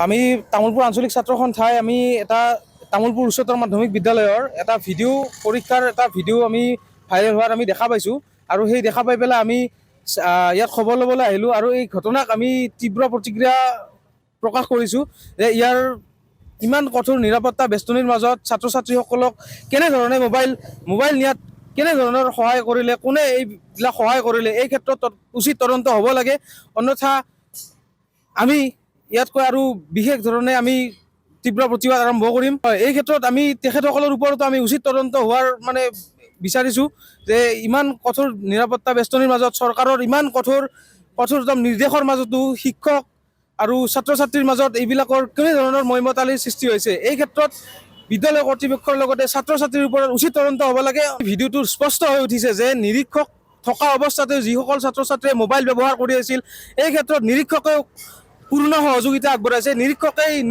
আমি তামোলপুৰ আঞ্চলিক ছাত্ৰ সন্থাই আমি এটা তামোলপুৰ উচ্চতৰ মাধ্যমিক বিদ্যালয়ৰ এটা ভিডিঅ' পৰীক্ষাৰ এটা ভিডিঅ' আমি ভাইৰেল হোৱাত আমি দেখা পাইছোঁ আৰু সেই দেখা পাই পেলাই আমি ইয়াত খবৰ ল'বলৈ আহিলোঁ আৰু এই ঘটনাক আমি তীব্ৰ প্ৰতিক্ৰিয়া প্ৰকাশ কৰিছোঁ যে ইয়াৰ ইমান কঠোৰ নিৰাপত্তা বেষ্টনীৰ মাজত ছাত্ৰ ছাত্ৰীসকলক কেনেধৰণে মোবাইল নিয়াত কেনেধৰণৰ সহায় কৰিলে, কোনে এইবিলাক সহায় কৰিলে, এই ক্ষেত্ৰত উচিত তদন্ত হ'ব লাগে। অন্যথা আমি ইয়াতকৈ আৰু বিশেষ ধৰণে আমি তীব্ৰ প্ৰতিবাদ আৰম্ভ কৰিম। এই ক্ষেত্ৰত আমি তেখেতসকলৰ ওপৰতো আমি উচিত তদন্ত হোৱাৰ বিচাৰিছোঁ যে ইমান কঠোৰ নিৰাপত্তা বেষ্টনীৰ মাজত চৰকাৰৰ ইমান কঠোৰ নিৰ্দেশৰ মাজতো শিক্ষক আৰু ছাত্ৰ ছাত্ৰীৰ মাজত এইবিলাকৰ কেনেধৰণৰ মইমতালিৰ সৃষ্টি হৈছে। এই ক্ষেত্ৰত বিদ্যালয় কৰ্তৃপক্ষৰ লগতে ছাত্ৰ ছাত্ৰীৰ ওপৰত উচিত তদন্ত হ'ব লাগে। ভিডিঅ'টোৰ স্পষ্ট হৈ উঠিছে যে নিৰীক্ষক থকা অৱস্থাতে যিসকল ছাত্ৰ ছাত্ৰীয়ে মোবাইল ব্যৱহাৰ কৰি আছিল, এই ক্ষেত্ৰত নিৰীক্ষকেও পূৰ্ণ সহযোগিতা আগবঢ়াইছে।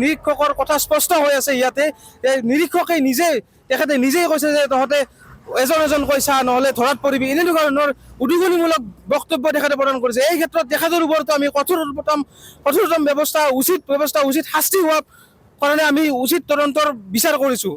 নিৰীক্ষকৰ কথা স্পষ্ট হৈ আছে ইয়াতে। নিৰীক্ষকে তেখেতে নিজেই কৈছে যে তহঁতে এজনকৈ চা, নহ'লে ধৰাত পৰিবি, এনেকুৱা ধৰণৰ উদ্বোধনীমূলক বক্তব্য তেখেতে প্ৰদান কৰিছে। এই ক্ষেত্ৰত তেখেতৰ ওপৰতো আমি কঠোৰতম উচিত শাস্তি হোৱাৰ কাৰণে আমি উচিত তদন্তৰ বিচাৰ কৰিছোঁ।